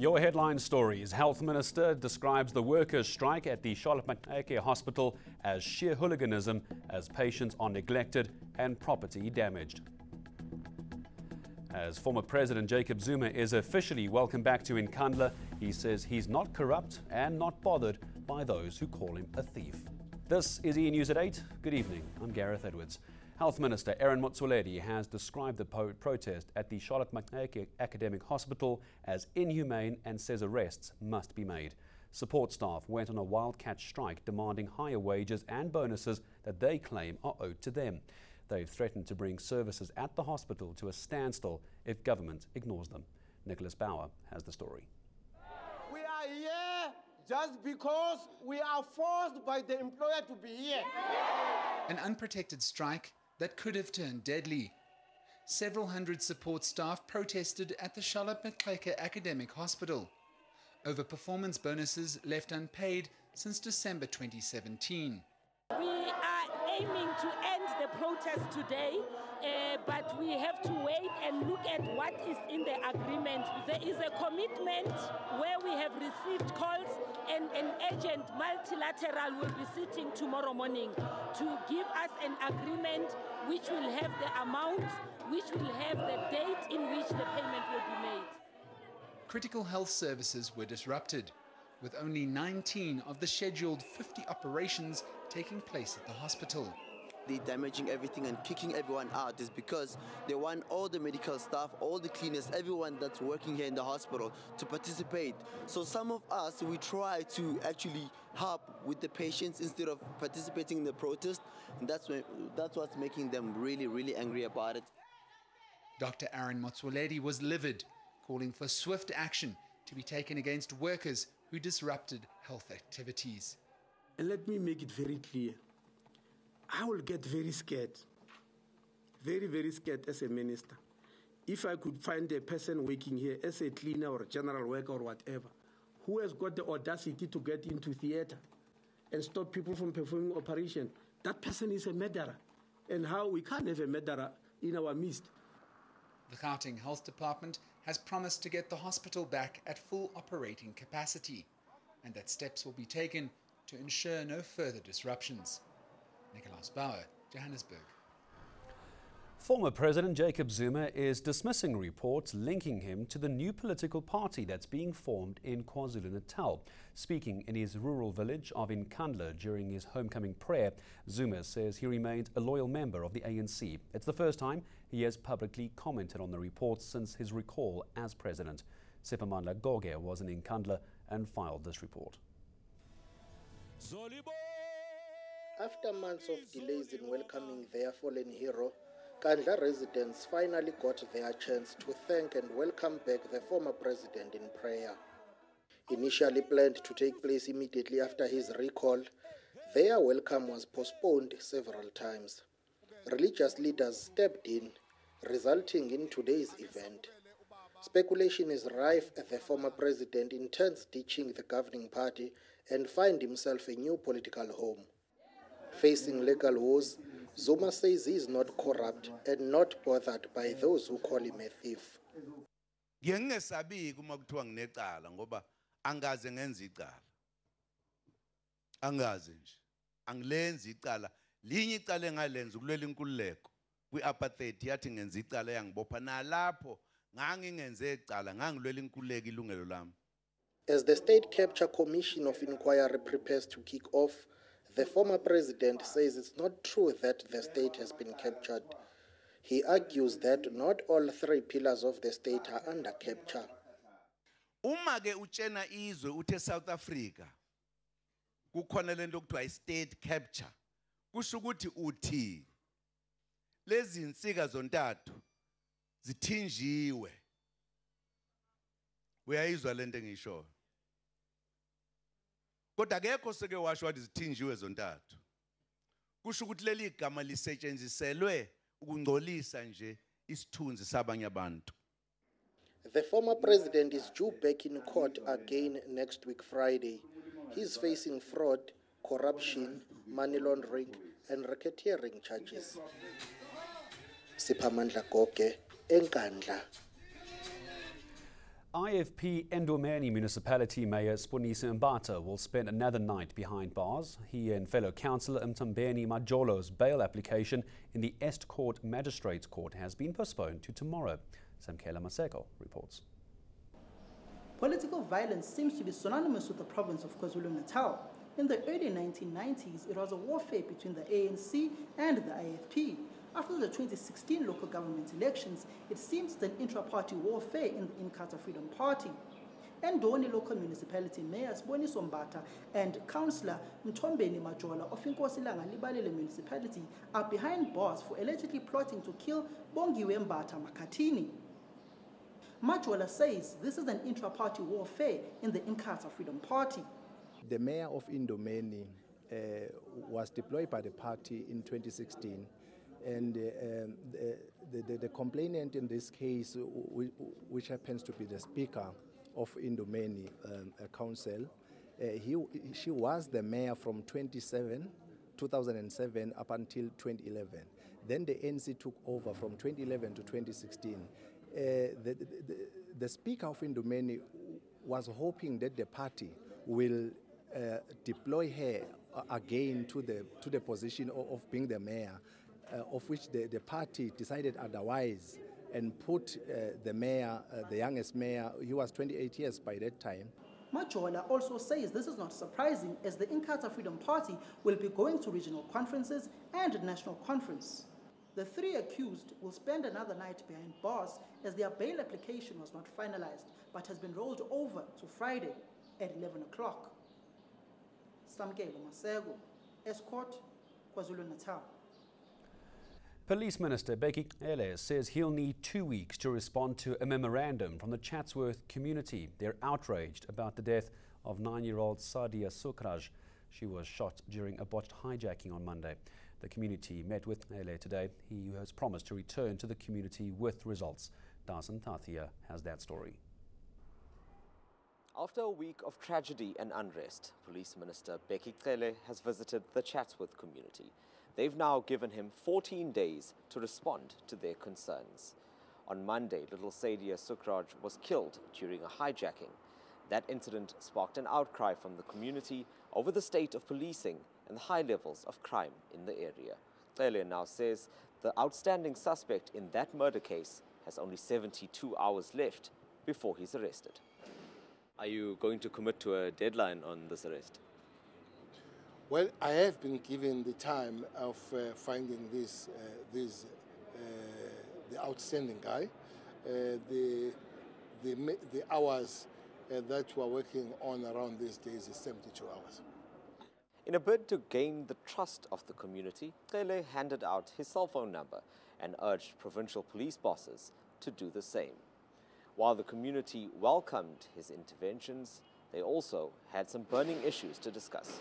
Your headline stories. Health Minister describes the workers' strike at the Charlotte Maxeke Hospital as sheer hooliganism as patients are neglected and property damaged. As former President Jacob Zuma is officially welcomed back to Nkandla, he says he's not corrupt and not bothered by those who call him a thief. This is eNews at 8. Good evening. I'm Gareth Edwards. Health Minister Aaron Motsoaledi has described the protest at the Charlotte Maxeke Academic Hospital as inhumane and says arrests must be made. Support staff went on a wildcat strike demanding higher wages and bonuses that they claim are owed to them. They've threatened to bring services at the hospital to a standstill if government ignores them. Nicholas Bauer has the story. We are here just because we are forced by the employer to be here. An unprotected strike that could have turned deadly. Several hundred support staff protested at the Charlotte Maxeke Academic Hospital over performance bonuses left unpaid since December 2017. We are aiming to end the protest today, but we have to wait and look at what is in the agreement. There is a commitment where we have received calls, and an agent multilateral will be sitting tomorrow morning to give us an agreement which will have the amount, which will have the date in which the payment will be made. Critical health services were disrupted, with only 19 of the scheduled 50 operations taking place at the hospital. They're damaging everything and kicking everyone out is because they want all the medical staff, all the cleaners, everyone that's working here in the hospital to participate. So some of us, we try to actually help with the patients instead of participating in the protest, and that's what's making them really, really angry about it. Dr. Aaron Motsoaledi was livid, calling for swift action to be taken against workers who disrupted health activities. And let me make it very clear. I will get very scared, very, very scared as a minister. If I could find a person working here as a cleaner or a general worker or whatever, who has got the audacity to get into theater and stop people from performing operation, that person is a murderer. And how we can't have a murderer in our midst. The Gauteng Health Department has promised to get the hospital back at full operating capacity, and that steps will be taken to ensure no further disruptions. Nicholas Bauer, Johannesburg. Former President Jacob Zuma is dismissing reports linking him to the new political party that's being formed in KwaZulu-Natal. Speaking in his rural village of Nkandla during his homecoming prayer, Zuma says he remained a loyal member of the ANC. It's the first time he has publicly commented on the reports since his recall as president. Sepamandla Goge was in Nkandla and filed this report. After months of delays in welcoming their fallen hero, Nkandla residents finally got their chance to thank and welcome back the former president in prayer. Initially planned to take place immediately after his recall, their welcome was postponed several times. Religious leaders stepped in, resulting in today's event. Speculation is rife as the former president intends ditching the governing party and find himself a new political home. Facing legal woes, Zuma says he is not corrupt and not bothered by those who call him a thief. As the State Capture Commission of Inquiry prepares to kick off, the former president says it's not true that the state has been captured. He argues that not all three pillars of the state are under capture. Uma-ke utshena izwe uthe South Africa kukhona lento okuthiwa i-state capture, kusho ukuthi uthi lezi insika zontathu zithinjiwe. Uyayizwa lento engisho? Kodwa akekho seke washo wathi zithinjiwe zontathu. Kusho ukuthi leli igama lisetshenziselwe ukungcolisa nje isithunzi sabanye abantu. The former president is due back in court again next week Friday. He's facing fraud, corruption, money laundering and racketeering charges. Sepamandla Goge, Nkandla. IFP Ndomeni Municipality Mayor Spunisi Mbata will spend another night behind bars. He and fellow councillor Mtambeni Majolo's bail application in the Est Court Magistrates Court has been postponed to tomorrow. Samkela Maseko reports. Political violence seems to be synonymous with the province of KwaZulu-Natal. In the early 1990s, it was a warfare between the ANC and the IFP. After the 2016 local government elections, it seems an intra-party warfare in the Inkatha Freedom Party. Ndoni local municipality mayor Spunisi Mbata and councillor Mthombeni Majola of Inkosilanga Libalele municipality are behind bars for allegedly plotting to kill Bongiwe Mbata Makhathini. Majola says this is an intra-party warfare in the Inkatha Freedom Party. The mayor of Ndomeni was deployed by the party in 2016, and the complainant in this case, which happens to be the speaker of Ndomeni Council, she was the mayor from 2007 up until 2011. Then the ANC took over from 2011 to 2016. The speaker of Ndomeni was hoping that the party will deploy her again to the position of being the mayor, of which the party decided otherwise and put the mayor, the youngest mayor, he was 28 years by that time. Majola also says this is not surprising, as the Inkatha Freedom Party will be going to regional conferences and national conference. The three accused will spend another night behind bars as their bail application was not finalized but has been rolled over to Friday at 11 o'clock. Samkela Maseko, Escort, KwaZulu-Natal. Police Minister Bheki Cele says he'll need 2 weeks to respond to a memorandum from the Chatsworth community. They're outraged about the death of 9-year-old Sadia Sukraj. She was shot during a botched hijacking on Monday. The community met with Cele today. He has promised to return to the community with results. Dasan Tathia has that story. After a week of tragedy and unrest, Police Minister Bheki Cele has visited the Chatsworth community. They've now given him 14 days to respond to their concerns. On Monday, little Sadia Sukraj was killed during a hijacking. That incident sparked an outcry from the community over the state of policing and the high levels of crime in the area. Cele now says the outstanding suspect in that murder case has only 72 hours left before he's arrested. Are you going to commit to a deadline on this arrest? Well, I have been given the time of finding the outstanding guy. The hours that we are working on around these days is 72 hours. In a bid to gain the trust of the community, Cele handed out his cell phone number and urged provincial police bosses to do the same. While the community welcomed his interventions, they also had some burning issues to discuss.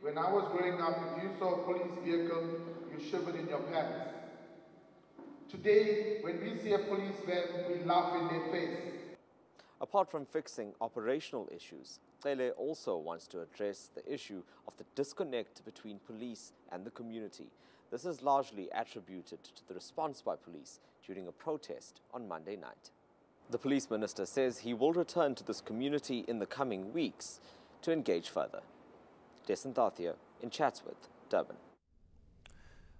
When I was growing up, if you saw a police vehicle, you shivered in your pants. Today, when we see a police van, we laugh in their face. Apart from fixing operational issues, Cele also wants to address the issue of the disconnect between police and the community. This is largely attributed to the response by police during a protest on Monday night. The police minister says he will return to this community in the coming weeks to engage further. Dasan Tathia in Chatsworth, Durban.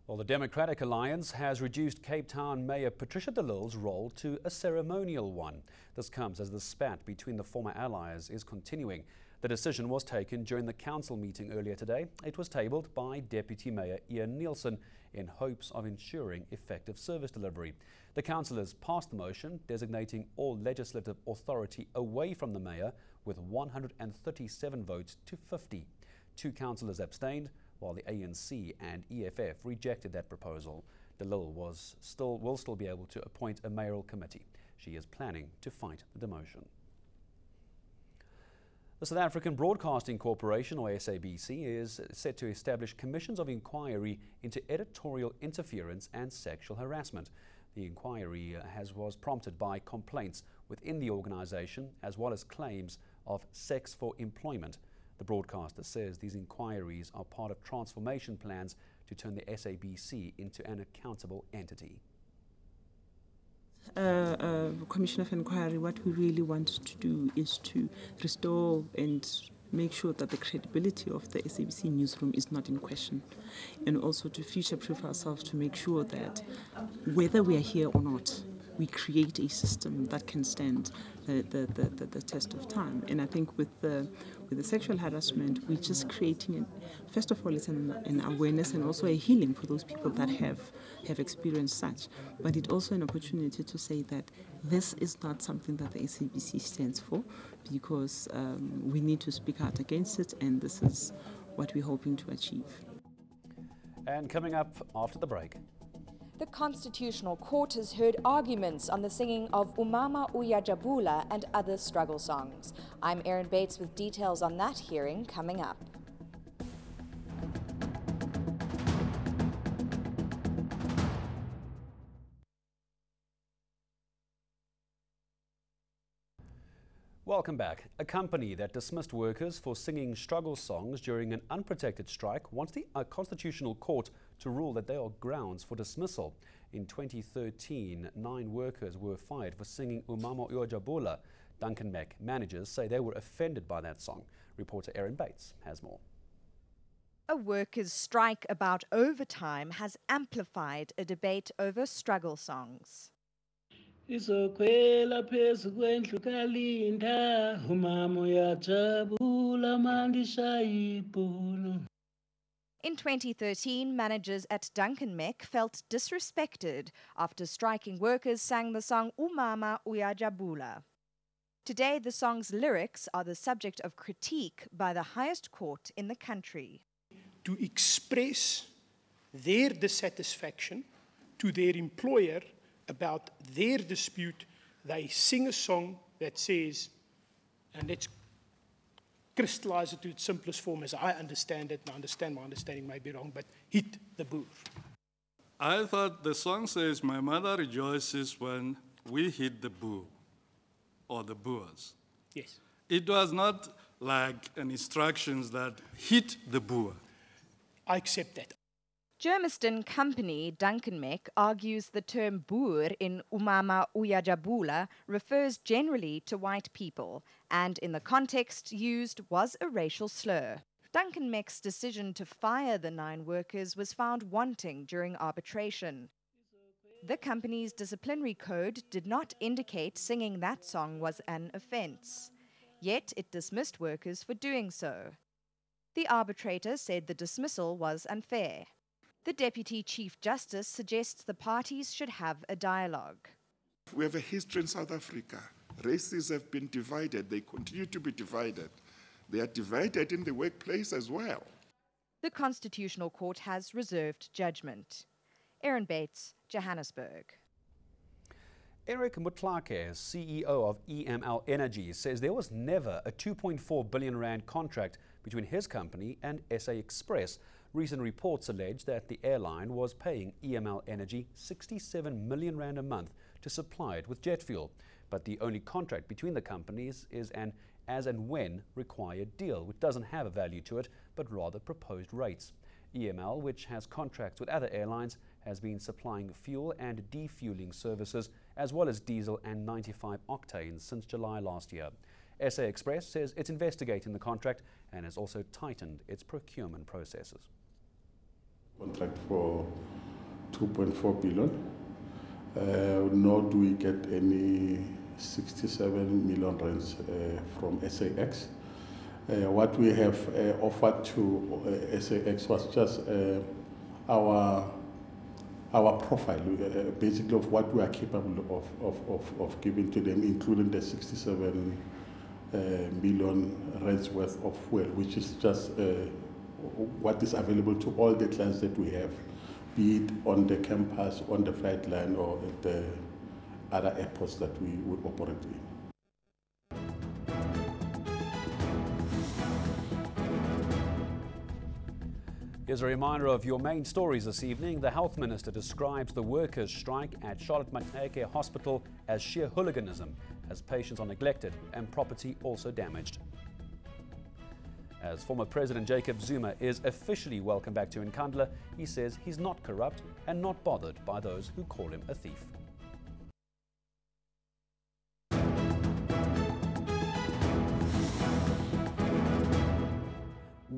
Well, the Democratic Alliance has reduced Cape Town Mayor Patricia de Lille's role to a ceremonial one. This comes as the spat between the former allies is continuing. The decision was taken during the council meeting earlier today. It was tabled by Deputy Mayor Ian Nielsen in hopes of ensuring effective service delivery. The councillors passed the motion designating all legislative authority away from the mayor with 137 votes to 50. 2 councillors abstained, while the ANC and EFF rejected that proposal. De Lille will still be able to appoint a mayoral committee. She is planning to fight the demotion. The South African Broadcasting Corporation, or SABC, is set to establish commissions of inquiry into editorial interference and sexual harassment. The inquiry was prompted by complaints within the organisation, as well as claims of sex for employment. The broadcaster says these inquiries are part of transformation plans to turn the SABC into an accountable entity. Commission of Inquiry, what we really want to do is to restore and make sure that the credibility of the SABC newsroom is not in question, and also to future-proof ourselves to make sure that whether we are here or not, we create a system that can stand the test of time. And I think with the sexual harassment, we're just creating, first of all, it's an awareness and also a healing for those people that have experienced such. But it's also an opportunity to say that this is not something that the SABC stands for, because we need to speak out against it, and this is what we're hoping to achieve. And coming up after the break. The Constitutional Court has heard arguments on the singing of Umama Uyajabula and other struggle songs. I'm Erin Bates with details on that hearing coming up. Welcome back. A company that dismissed workers for singing struggle songs during an unprotected strike wants the Constitutional Court to rule that they are grounds for dismissal. In 2013, 9 workers were fired for singing Umama Uyajabula. Duncan Mack managers say they were offended by that song. Reporter Erin Bates has more. A workers' strike about overtime has amplified a debate over struggle songs. Izokwela phezu kwendlu kaLinda umama uyajabula mandishaya ibhulu. In 2013, managers at Duncan Mack felt disrespected after striking workers sang the song Umama Uyajabula. Today, the song's lyrics are the subject of critique by the highest court in the country. To express their dissatisfaction to their employer about their dispute, they sing a song that says, and let's crystallize it to its simplest form as I understand it, and I understand my understanding may be wrong, but hit the boer. I thought the song says, my mother rejoices when we hit the boer, or the boers. Yes. It was not like an instructions that hit the boer. I accept that. Germiston company Duncan Mack argues the term boer in Umama Uyajabula refers generally to white people, and in the context used was a racial slur. Duncan Mack's decision to fire the 9 workers was found wanting during arbitration. The company's disciplinary code did not indicate singing that song was an offence, yet it dismissed workers for doing so. The arbitrator said the dismissal was unfair. The Deputy Chief Justice suggests the parties should have a dialogue. We have a history in South Africa. Races have been divided. They continue to be divided. They are divided in the workplace as well. The Constitutional Court has reserved judgment. Erin Bates, Johannesburg. Eric Mutlake, CEO of EML Energy, says there was never a 2.4 billion rand contract between his company and SA Express. Recent reports allege that the airline was paying EML Energy 67 million rand a month to supply it with jet fuel. But the only contract between the companies is an as and when required deal, which doesn't have a value to it, but rather proposed rates. EML, which has contracts with other airlines, has been supplying fuel and defueling services, as well as diesel and 95 octanes since July last year. SA Express says it's investigating the contract and has also tightened its procurement processes. Contract for 2.4 billion, nor do we get any 67 million rands from SAX. What we have offered to SAX was just our profile, basically of what we are capable of giving to them, including the 67 million rands worth of fuel, which is just what is available to all the clients that we have, be it on the campus, on the flight line, or at the other airports that we would operate in. Here's a reminder of your main stories this evening. The Health Minister describes the workers' strike at Charlotte Maxeke Hospital as sheer hooliganism, as patients are neglected and property also damaged. As former President Jacob Zuma is officially welcomed back to Nkandla, he says he's not corrupt and not bothered by those who call him a thief.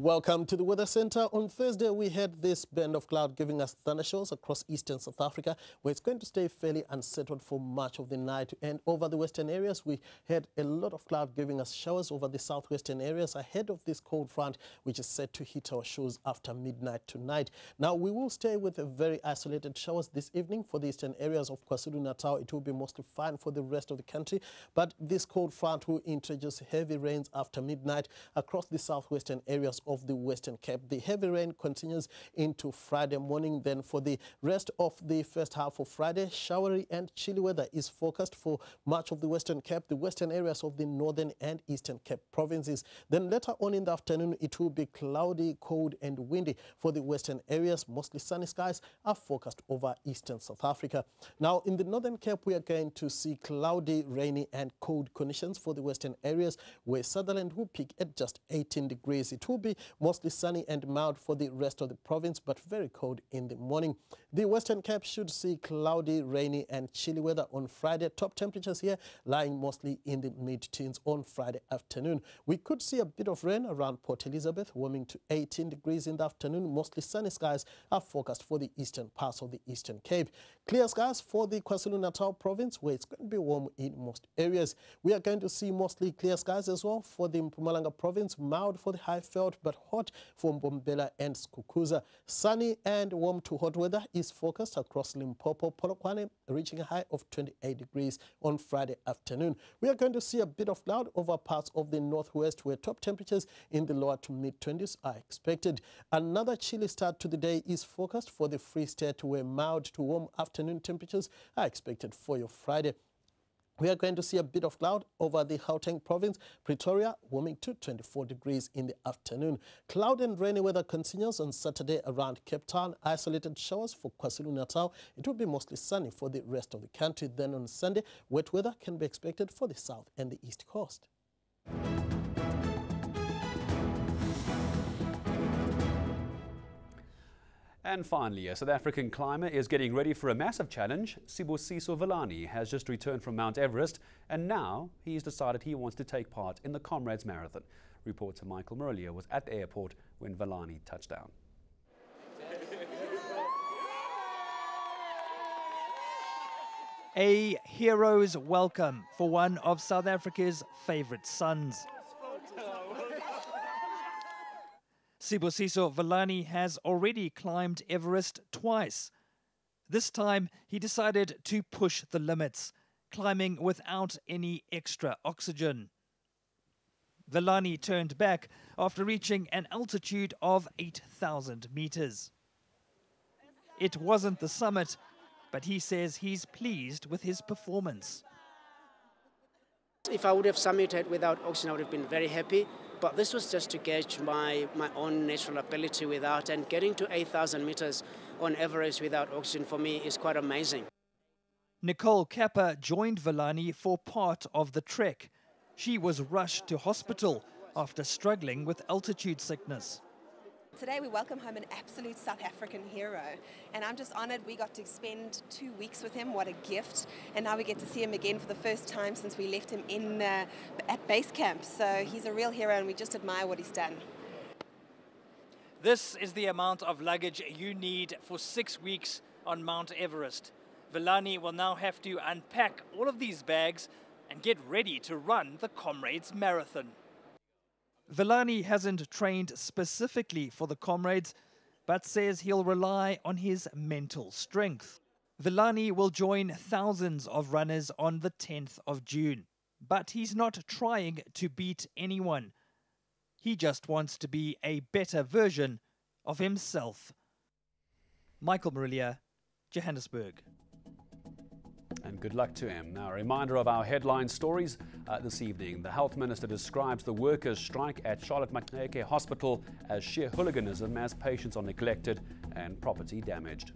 Welcome to the Weather Center. On Thursday, we had this band of cloud giving us thundershows across eastern South Africa, where it's going to stay fairly unsettled for much of the night. And over the western areas, we had a lot of cloud giving us showers over the southwestern areas ahead of this cold front, which is set to hit our shores after midnight tonight. Now, we will stay with a very isolated showers this evening for the eastern areas of KwaZulu-Natal. It will be mostly fine for the rest of the country, but this cold front will introduce heavy rains after midnight across the southwestern areas of the Western Cape. The heavy rain continues into Friday morning. Then for the rest of the first half of Friday, showery and chilly weather is forecast for much of the Western Cape, the western areas of the northern and eastern Cape provinces. Then later on in the afternoon, it will be cloudy, cold and windy for the western areas. Mostly sunny skies are forecast over eastern South Africa. Now in the northern Cape, we are going to see cloudy, rainy and cold conditions for the western areas, where Sutherland will peak at just 18 degrees. It will be mostly sunny and mild for the rest of the province, but very cold in the morning. The Western Cape should see cloudy, rainy and chilly weather on Friday. Top temperatures here lying mostly in the mid-teens on Friday afternoon. We could see a bit of rain around Port Elizabeth, warming to 18 degrees in the afternoon. Mostly sunny skies are forecast for the eastern parts of the Eastern Cape. Clear skies for the KwaZulu-Natal province, where it's going to be warm in most areas. We are going to see mostly clear skies as well for the Mpumalanga province, mild for the Highveld, but hot for Mbombela and Skukuza. Sunny and warm to hot weather is forecast across Limpopo, Polokwane, reaching a high of 28 degrees on Friday afternoon. We are going to see a bit of cloud over parts of the northwest, where top temperatures in the lower to mid-20s are expected. Another chilly start to the day is forecast for the Free State, where mild to warm afternoon temperatures are expected for your Friday. We are going to see a bit of cloud over the Gauteng province, Pretoria, warming to 24 degrees in the afternoon. Cloud and rainy weather continues on Saturday around Cape Town. Isolated showers for KwaZulu-Natal. It will be mostly sunny for the rest of the country. Then on Sunday, wet weather can be expected for the south and the east coast. And finally, a South African climber is getting ready for a massive challenge. Sibusiso Villani has just returned from Mount Everest, and now he's decided he wants to take part in the Comrades Marathon. Reporter Michael Murlia was at the airport when Villani touched down. A hero's welcome for one of South Africa's favourite sons. Sibusiso Villani has already climbed Everest twice. This time, he decided to push the limits, climbing without any extra oxygen. Villani turned back after reaching an altitude of 8,000 meters. It wasn't the summit, but he says he's pleased with his performance. If I would have summited without oxygen, I would have been very happy. But this was just to gauge my own natural ability without, and getting to 8,000 meters on Everest without oxygen for me is quite amazing. Nicole Kappa joined Villani for part of the trek. She was rushed to hospital after struggling with altitude sickness. Today we welcome home an absolute South African hero, and I'm just honoured we got to spend 2 weeks with him. What a gift. And now we get to see him again for the first time since we left him at base camp. So he's a real hero and we just admire what he's done. This is the amount of luggage you need for 6 weeks on Mount Everest. Villani will now have to unpack all of these bags and get ready to run the Comrades Marathon. Villani hasn't trained specifically for the Comrades, but says he'll rely on his mental strength. Villani will join thousands of runners on the 10th of June, but he's not trying to beat anyone. He just wants to be a better version of himself. Michael Murlia, Johannesburg. And good luck to him. Now, a reminder of our headline stories this evening. The Health Minister describes the workers' strike at Charlotte Maxeke Hospital as sheer hooliganism as patients are neglected and property damaged.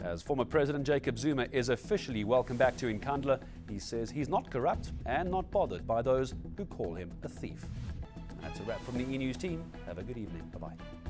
As former President Jacob Zuma is officially welcomed back to Nkandla, he says he's not corrupt and not bothered by those who call him a thief. That's a wrap from the eNews team. Have a good evening. Bye-bye.